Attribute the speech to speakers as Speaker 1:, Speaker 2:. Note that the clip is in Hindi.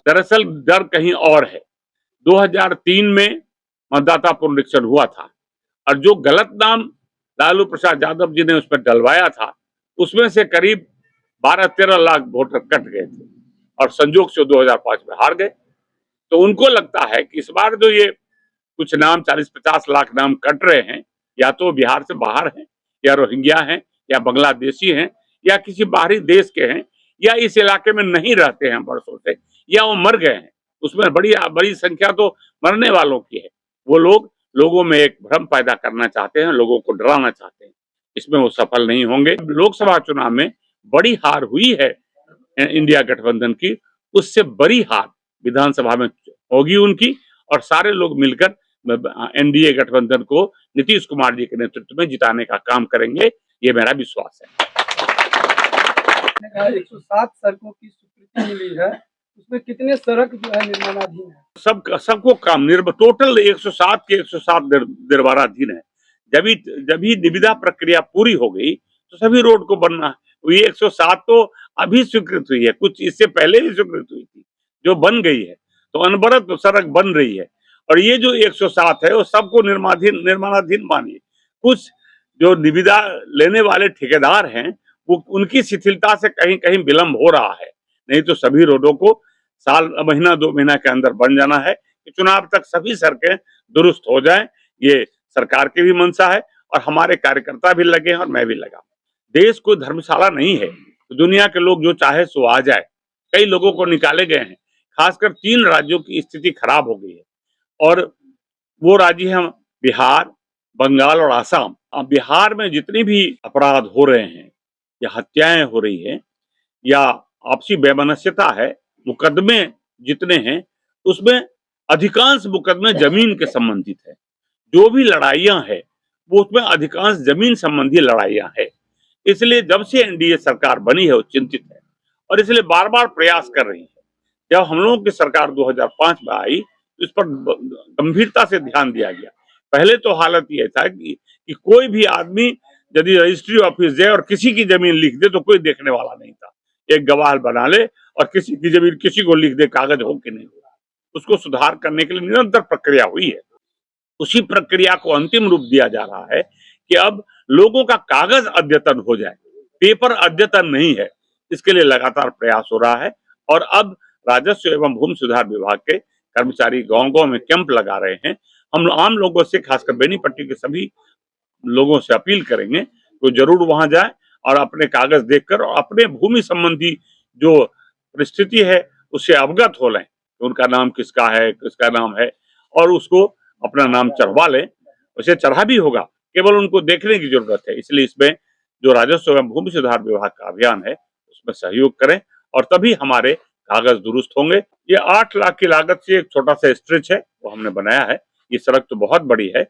Speaker 1: दरअसल डर कहीं और है। 2003 में मतदाता पुनरीक्षण हुआ था और जो गलत नाम लालू प्रसाद यादव जी ने उस पर डलवाया था, उसमें से करीब 12-13 लाख वोटर कट गए थे और संजोग से 2005 में हार गए। तो उनको लगता है कि इस बार जो ये कुछ नाम 40-50 लाख नाम कट रहे हैं, या तो बिहार से बाहर हैं, या रोहिंग्या हैं, या बांग्लादेशी हैं, या किसी बाहरी देश के हैं, या इस इलाके में नहीं रहते हैं बरसों से, या वो मर गए हैं। उसमें बड़ी बड़ी संख्या तो मरने वालों की है। वो लोग लोगों में एक भ्रम पैदा करना चाहते हैं, लोगों को डराना चाहते हैं। इसमें वो सफल नहीं होंगे। लोकसभा चुनाव में बड़ी हार हुई है इंडिया गठबंधन की, उससे बड़ी हार विधानसभा में होगी उनकी, और सारे लोग मिलकर एनडीए गठबंधन को नीतीश कुमार जी के नेतृत्व में जिताने का काम करेंगे, ये मेरा विश्वास है।
Speaker 2: 107 सड़कों की स्वीकृति मिली है, उसमें कितने सड़क जो है निर्माणाधीन है?
Speaker 1: सबको काम टोटल 107 के 107 निर्माणाधीन है। जब ही निविदा प्रक्रिया पूरी हो गई तो सभी रोड को बनना है। ये 107 तो अभी स्वीकृत हुई है, कुछ इससे पहले भी स्वीकृत हुई थी जो बन गई है, तो अनवरत सड़क बन रही है। और ये जो 107 है वो सबको निर्माणाधीन मानिए। कुछ जो निविदा लेने वाले ठेकेदार हैं वो उनकी शिथिलता से कहीं कहीं विलंब हो रहा है, नहीं तो सभी रोडों को साल महीना 2 महीना के अंदर बन जाना है कि चुनाव तक सभी सड़कें दुरुस्त हो जाएं। ये सरकार की भी मंशा है और हमारे कार्यकर्ता भी लगे हैं और मैं भी लगा। देश कोई धर्मशाला नहीं है, तो दुनिया के लोग जो चाहे सो आ जाए। कई लोगों को निकाले गए हैं, खासकर 3 राज्यों की स्थिति खराब हो गई है और वो राज्य हैं बिहार, बंगाल और आसाम। अब बिहार में जितनी भी अपराध हो रहे हैं या हत्याएं हो रही है या आपसी वैमनस्यता है, मुकदमे जितने हैं उसमें अधिकांश मुकदमे जमीन के संबंधित है। जो भी लड़ाइयां हैं वो उसमें अधिकांश जमीन संबंधी लड़ाइयां हैं। इसलिए जब से एनडीए सरकार बनी है वो चिंतित है और इसलिए बार बार प्रयास कर रही है। जब हम लोगों की सरकार 2005 में आई तो इस पर गंभीरता से ध्यान दिया गया। पहले तो हालत यह था कि कोई भी आदमी यदि रजिस्ट्री ऑफिस जाए और किसी की जमीन लिख दे तो कोई देखने वाला नहीं था। एक गवाह बना ले और किसी की जमीन किसी को लिख दे, कागज हो कि नहीं हो। उसको सुधार करने के लिए निरंतर प्रक्रिया हुई है। उसी प्रक्रिया को अंतिम रूप दिया जा रहा है कि अब लोगों का कागज अद्यतन हो जाए, पेपर अद्यतन नहीं है, इसके लिए लगातार प्रयास हो रहा है। और अब राजस्व एवं भूमि सुधार विभाग के कर्मचारी गांव-गांव में कैंप लगा रहे हैं। हम आम लोगों से, खासकर बेनीपट्टी के सभी लोगों से अपील करेंगे तो जरूर वहां जाए और अपने कागज देखकर और अपने भूमि संबंधी जो परिस्थिति है उससे अवगत हो लें, उनका नाम किसका है, किसका नाम है, और उसको अपना नाम चढ़वा लें। उसे चढ़ा भी होगा, केवल उनको देखने की जरूरत है। इसलिए इसमें जो राजस्व एवं भूमि सुधार विभाग का अभियान है उसमें सहयोग करें और तभी हमारे कागज दुरुस्त होंगे। ये 8 लाख की लागत से एक छोटा सा स्ट्रेच है वो हमने बनाया है। ये सड़क तो बहुत बड़ी है।